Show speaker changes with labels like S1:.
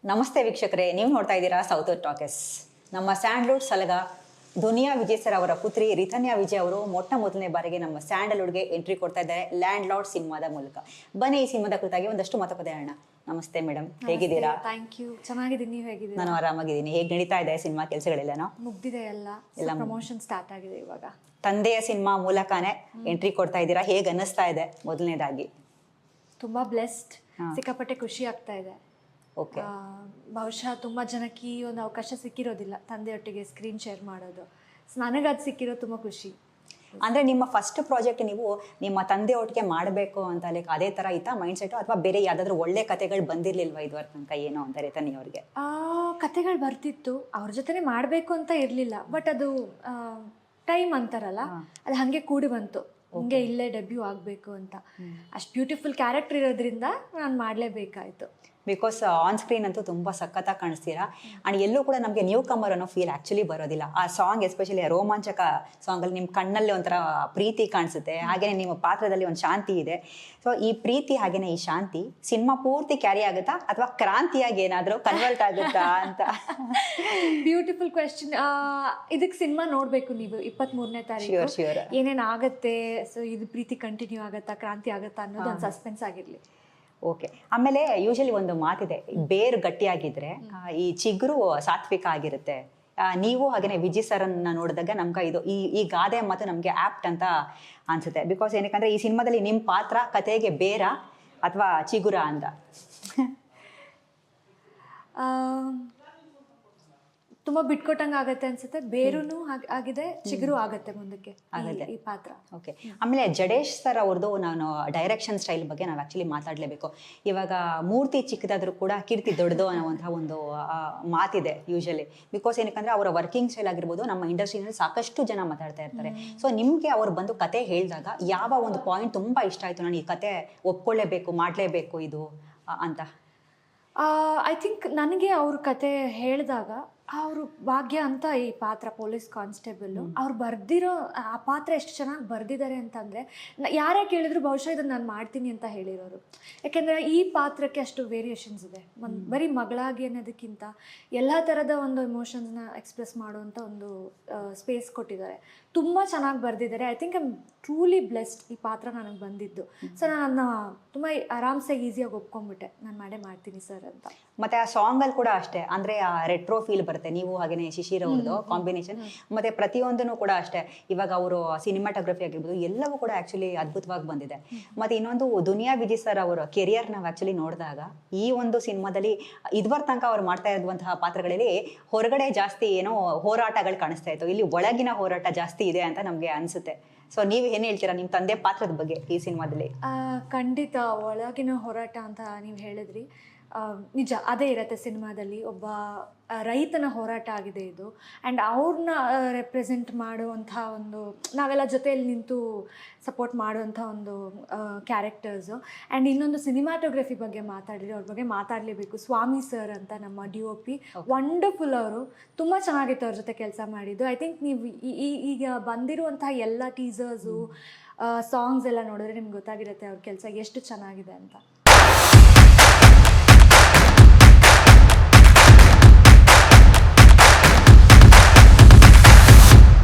S1: ನಮಸ್ತೆ ವೀಕ್ಷಕರೇ, ನೀವು ನೋಡ್ತಾ ಇದ್ದೀರಾ ಸೌತ್ ಟಾಕೀಸ್. ನಮ್ಮ ಸ್ಯಾಂಡಲ್ವುಡ್ ಸಲಗ ದುನಿಯಾ ವಿಜಯ್ ಸರ್ ಅವರ ಪುತ್ರಿ ರಿತನ್ಯಾ ವಿಜಯ್ ಅವರು ಮೊಟ್ಟ ಮೊದಲನೇ ಬಾರಿಗೆ ನಮ್ಮ ಸ್ಯಾಂಡಲ್ವುಡ್ಗೆ ಎಂಟ್ರಿ ಕೊಡ್ತಾ ಇದ್ದಾರೆ ಲ್ಯಾಂಡ್ ಲಾರ್ಡ್ ಸಿನಿಮಾದ ಮೂಲಕ. ಬನ್ನಿ ಈ ಸಿನಿಮಾದ ಕುರಿತಾಗಿ ಒಂದಷ್ಟು ಮಾತುಕತೆ ಹೇಳೋಣ. ನಮಸ್ತೆ ಮೇಡಮ್, ಹೇಗಿದ್ದೀರಾ?
S2: ಥ್ಯಾಂಕ್ ಯು, ಚೆನ್ನಾಗಿದ್ದೀನಿ. ನೀವು ಹೇಗಿದ್ದೀರಾ?
S1: ನಾನು ಆರಾಮಾಗಿದ್ದೀನಿ. ಹೇಗೆ ನಡೀತಾ ಇದೆ ಸಿನಿಮಾ ಕೆಲಸಗಳೆಲ್ಲನೋ?
S2: ಮುಗ್ದಿದೆ, ಎಲ್ಲ ಪ್ರಮೋಷನ್ ಸ್ಟಾರ್ಟ್ ಆಗಿದೆ ಇವಾಗ.
S1: ತಂದೆಯ ಸಿನಿಮಾ ಮೂಲಕನೇ ಎಂಟ್ರಿ ಕೊಡ್ತಾ ಇದ್ದೀರಾ, ಹೇಗೆ ಅನ್ನಿಸ್ತಾ ಇದೆ? ಮೊದಲನೇದಾಗಿ
S2: ತುಂಬಾ ಬ್ಲೆಸ್ಡ್, ಸಿಕ್ಕಾಪಟ್ಟೆ ಖುಷಿ ಆಗ್ತಾ ಇದೆ.
S1: ಓಕೆ.
S2: ಬಹುಶಃ ತುಂಬ ಜನಕ್ಕೆ ಈ ಒಂದು ಅವಕಾಶ ಸಿಕ್ಕಿರೋದಿಲ್ಲ, ತಂದೆಯೊಟ್ಟಿಗೆ ಸ್ಕ್ರೀನ್ ಶೇರ್ ಮಾಡೋದು. ನನಗದು ಸಿಕ್ಕಿರೋ ತುಂಬ ಖುಷಿ.
S1: ಅಂದರೆ ನಿಮ್ಮ ಫಸ್ಟ್ ಪ್ರಾಜೆಕ್ಟ್ ನೀವು ನಿಮ್ಮ ತಂದೆ ಒಟ್ಟಿಗೆ ಮಾಡಬೇಕು ಅಂತ ಲೈಕ್ ಅದೇ ಥರ ಇತ್ತಾ ಮೈಂಡ್ ಸೆಟ್ಟು, ಅಥವಾ ಬೇರೆ ಯಾವುದಾದ್ರೂ ಒಳ್ಳೆ ಕತೆಗಳು ಬಂದಿರಲಿಲ್ವಾ ಇದುವರೆ ತನಕ ಏನೋ ಅಂತ ರಿತನ್ಯಾ ಅವ್ರಿಗೆ?
S2: ಕತೆಗಳು ಬರ್ತಿತ್ತು, ಅವ್ರ ಜೊತೆ ಮಾಡಬೇಕು ಅಂತ ಇರಲಿಲ್ಲ. ಬಟ್ ಅದು ಟೈಮ್ ಅಂತಾರಲ್ಲ, ಅದು ಹಾಗೆ ಕೂಡಿ ಬಂತು. ಹಂಗೆ ಇಲ್ಲೇ ಡೆಬ್ಯೂ ಆಗಬೇಕು ಅಂತ. ಅಷ್ಟು ಬ್ಯೂಟಿಫುಲ್ ಕ್ಯಾರೆಕ್ಟರ್ ಇರೋದ್ರಿಂದ ನಾನು ಮಾಡಲೇಬೇಕಾಯಿತು.
S1: ಬಿಕಾಸ್ ಆನ್ ಸ್ಕ್ರೀನ್ ಅಂತೂ ತುಂಬ ಸಖತ್ತಾಗಿ ಕಾಣಿಸ್ತೀರಾ. ಆ್ಯಂಡ್ ಎಲ್ಲೂ ಕೂಡ ನಮಗೆ ನ್ಯೂ ಕಮರ್ ಅನ್ನೋ ಫೀಲ್ ಆ್ಯಕ್ಚುಲಿ ಬರೋದಿಲ್ಲ. ಆ ಸಾಂಗ್ ಎಸ್ಪೆಷಲಿ ರೋಮಾಂಚಕ ಸಾಂಗಲ್ಲಿ ನಿಮ್ಮ ಕಣ್ಣಲ್ಲಿ ಒಂಥರ ಪ್ರೀತಿ ಕಾಣಿಸುತ್ತೆ, ಹಾಗೆಯೇ ನಿಮ್ಮ ಪಾತ್ರದಲ್ಲಿ ಒಂದು ಶಾಂತಿ ಇದೆ. ಸೊ ಈ ಪ್ರೀತಿ ಹಾಗೆಯೇ ಈ ಶಾಂತಿ ಸಿನಿಮಾ ಪೂರ್ತಿ ಕ್ಯಾರಿ ಆಗುತ್ತಾ ಅಥವಾ ಕ್ರಾಂತಿಯಾಗಿ ಏನಾದರೂ ಕನ್ವರ್ಟ್ ಆಗುತ್ತಾ ಅಂತ?
S2: Beautiful question. ಇದಕ್ಕೆ ಸಿನಿಮಾ ನೋಡಬೇಕು ನೀವು 23ನೇ ತಾರೀಕು.
S1: ಶ್ಯೂರ್.
S2: ಏನೇನು ಆಗುತ್ತೆ, ಸೊ ಇದು ಪ್ರೀತಿ ಕಂಟಿನ್ಯೂ ಆಗುತ್ತಾ, ಕ್ರಾಂತಿ ಆಗುತ್ತಾ ಅನ್ನೋದು ಒಂದು ಸಸ್ಪೆನ್ಸ್ ಆಗಿರಲಿ.
S1: ಓಕೆ. ಆಮೇಲೆ ಯೂಶಲಿ ಒಂದು ಮಾತಿದೆ, ಬೇರು ಗಟ್ಟಿಯಾಗಿದ್ರೆ ಈ ಚಿಗುರು ಸಾತ್ವಿಕ ಆಗಿರುತ್ತೆ. ನೀವು ಹಾಗೆಯೇ ವಿಜಯ್ ಸರನ್ನ ನೋಡಿದಾಗ ನಮ್ಗೆ ಇದು ಈ ಗಾದೆ ಮಾತು ನಮಗೆ ಆಪ್ಟ್ ಅಂತ ಅನ್ಸುತ್ತೆ. ಬಿಕಾಸ್ ಏನಕ್ಕಂದ್ರೆ ಈ ಸಿನಿಮಾದಲ್ಲಿ ನಿಮ್ಮ ಪಾತ್ರ ಕತೆಗೆ ಬೇರ ಅಥವಾ ಚಿಗುರ ಅಂತ?
S2: ತುಂಬಾ ಬಿಟ್ಕೊಟ್ಟಂಗೆ ಆಗುತ್ತೆ ಅನ್ಸುತ್ತೆ. ಬೇರುನು ಆಗಿದೆ, ಚಿಗುರು ಆಗುತ್ತೆ ಮುಂದಕ್ಕೆ ಈ ಪಾತ್ರ.
S1: ಓಕೆ. ಆಮೇಲೆ ಜಡೇಶ್ ಸರ್ ಅವ್ರದ್ದು ನಾನು ಡೈರೆಕ್ಷನ್ ಸ್ಟೈಲ್ ಬಗ್ಗೆ ನಾವು ಆ್ಯಕ್ಚುಲಿ ಮಾತಾಡಲೇಬೇಕು. ಇವಾಗ ಮೂರ್ತಿ ಚಿಕ್ಕದಾದ್ರೂ ಕೂಡ ಕೀರ್ತಿ ದೊಡ್ಡದು ಅನ್ನೋವಂಥ ಒಂದು ಮಾತಿದೆ ಯೂಶಲಿ. ಬಿಕಾಸ್ ಏನಕ್ಕಂದ್ರೆ ಅವರ ವರ್ಕಿಂಗ್ ಸ್ಟೈಲ್ ಆಗಿರ್ಬೋದು ನಮ್ಮ ಇಂಡಸ್ಟ್ರಿನಲ್ಲಿ ಸಾಕಷ್ಟು ಜನ ಮಾತಾಡ್ತಾ ಇರ್ತಾರೆ. ಸೊ ನಿಮಗೆ ಅವ್ರು ಬಂದು ಕತೆ ಹೇಳಿದಾಗ ಯಾವ ಒಂದು ಪಾಯಿಂಟ್ ತುಂಬ ಇಷ್ಟ ಆಯಿತು, ನಾನು ಈ ಕತೆ ಒಪ್ಕೊಳ್ಳೇಬೇಕು, ಮಾಡಲೇಬೇಕು ಇದು ಅಂತ?
S2: ಐ ಥಿಂಕ್ ನನಗೆ ಅವ್ರ ಕತೆ ಹೇಳಿದಾಗ ಅವರು ಭಾಗ್ಯ ಅಂತ ಈ ಪಾತ್ರ ಪೊಲೀಸ್ ಕಾನ್ಸ್ಟೇಬಲ್, ಅವ್ರು ಬರ್ದಿರೋ ಆ ಪಾತ್ರ ಎಷ್ಟು ಚೆನ್ನಾಗಿ ಬರ್ದಿದ್ದಾರೆ ಅಂತಂದರೆ ಯಾರೇ ಕೇಳಿದ್ರು ಬಹುಶಃ ಇದನ್ನು ನಾನು ಮಾಡ್ತೀನಿ ಅಂತ ಹೇಳಿರೋರು. ಯಾಕೆಂದರೆ ಈ ಪಾತ್ರಕ್ಕೆ ಅಷ್ಟು ವೇರಿಯೇಷನ್ಸ್ ಇದೆ. ಬರೀ ಮಗಳಾಗಿ ಅನ್ನೋದಕ್ಕಿಂತ ಎಲ್ಲ ಥರದ ಒಂದು ಎಮೋಷನ್ಸ್ನ ಎಕ್ಸ್ಪ್ರೆಸ್ ಮಾಡುವಂಥ ಒಂದು ಸ್ಪೇಸ್ ಕೊಟ್ಟಿದ್ದಾರೆ. ತುಂಬ ಚೆನ್ನಾಗಿ ಬರ್ದಿದ್ದಾರೆ. I think I am truly blessed ಈ ಪಾತ್ರ ನನಗೆ ಬಂದಿದ್ದು. ಸೊ ನಾನು ತುಂಬ ಆರಾಮ್ಸೆ ಈಸಿಯಾಗಿ ಒಪ್ಕೊಂಡ್ಬಿಟ್ಟೆ, ನಾನು ಮಾಡ್ತೀನಿ ಸರ್ ಅಂತ.
S1: ಮತ್ತೆ ಆ ಸಾಂಗಲ್ಲಿ ಕೂಡ ಅಷ್ಟೇ, ಅಂದರೆ ಆ ರೆಟ್ರೋ ಫೀಲ್ ಬರುತ್ತೆ. ನೀವು ಹಾಗೆಯೇ ಶಿಶಿರ್ ಅವ್ರದ್ದು ಕಾಂಬಿನೇಷನ್, ಮತ್ತೆ ಪ್ರತಿಯೊಂದನ್ನು ಕೂಡ ಅಷ್ಟೇ. ಇವಾಗ ಅವರು ಸಿನಿಮಾಟೋಗ್ರಫಿ ಆಗಿರ್ಬೋದು ಎಲ್ಲವೂ ಕೂಡ ಆ್ಯಕ್ಚುಲಿ ಅದ್ಭುತವಾಗಿ ಬಂದಿದೆ. ಮತ್ತು ಇನ್ನೊಂದು ದುನಿಯಾ ವಿಜಯ್ ಸರ್ ಅವರ ಕೆರಿಯರ್ ನಾವು ಆ್ಯಕ್ಚುಲಿ ನೋಡಿದಾಗ ಈ ಒಂದು ಸಿನಿಮಾದಲ್ಲಿ ಇದುವರೆ ತನಕ ಅವ್ರು ಮಾಡ್ತಾ ಇರುವಂತಹ ಪಾತ್ರಗಳಲ್ಲಿ ಹೊರಗಡೆ ಜಾಸ್ತಿ ಏನೋ ಹೋರಾಟಗಳು ಕಾಣಿಸ್ತಾ ಇತ್ತು, ಇಲ್ಲಿ ಒಳಗಿನ ಹೋರಾಟ ಜಾಸ್ತಿ ಇದೆ ಅಂತ ನಮಗೆ ಅನಿಸುತ್ತೆ. ಸೊ ನೀವು ಏನು ಹೇಳ್ತೀರಾ ನಿಮ್ಮ ತಂದೆ ಪಾತ್ರದ ಬಗ್ಗೆ ಈ ಸಿನಿಮಾದಲ್ಲಿ?
S2: ಖಂಡಿತ ಒಳಗಿನ ಹೋರಾಟ ಅಂತ ನೀವು ಹೇಳಿದ್ರಿ, ನಿಜ ಅದೇ ಇರುತ್ತೆ ಸಿನಿಮಾದಲ್ಲಿ. ಒಬ್ಬ ರೈತನ ಹೋರಾಟ ಆಗಿದೆ ಇದು. ಆ್ಯಂಡ್ ಅವ್ರನ್ನ ರೆಪ್ರೆಸೆಂಟ್ ಮಾಡುವಂಥ ಒಂದು, ನಾವೆಲ್ಲ ಜೊತೆಯಲ್ಲಿ ನಿಂತು ಸಪೋರ್ಟ್ ಮಾಡುವಂಥ ಒಂದು ಕ್ಯಾರೆಕ್ಟರ್ಸು. ಆ್ಯಂಡ್ ಇನ್ನೊಂದು ಸಿನಿಮಾಟೋಗ್ರಫಿ ಬಗ್ಗೆ ಮಾತಾಡಿದ್ರೆ ಅವ್ರ ಬಗ್ಗೆ ಮಾತಾಡಲೇಬೇಕು. ಸ್ವಾಮಿ ಸರ್ ಅಂತ ನಮ್ಮ DOP, ವಂಡರ್ಫುಲ್. ಅವರು ತುಂಬ ಚೆನ್ನಾಗಿತ್ತು ಅವ್ರ ಜೊತೆ ಕೆಲಸ ಮಾಡಿದ್ದು. ಐ ಥಿಂಕ್ ನೀವು ಈಗ ಬಂದಿರುವಂಥ ಎಲ್ಲ ಟೀಸರ್ಸು ಸಾಂಗ್ಸ್ ಎಲ್ಲ ನೋಡಿದ್ರೆ ನಿಮ್ಗೆ ಗೊತ್ತಾಗಿರುತ್ತೆ ಅವ್ರ ಕೆಲಸ ಎಷ್ಟು ಚೆನ್ನಾಗಿದೆ ಅಂತ.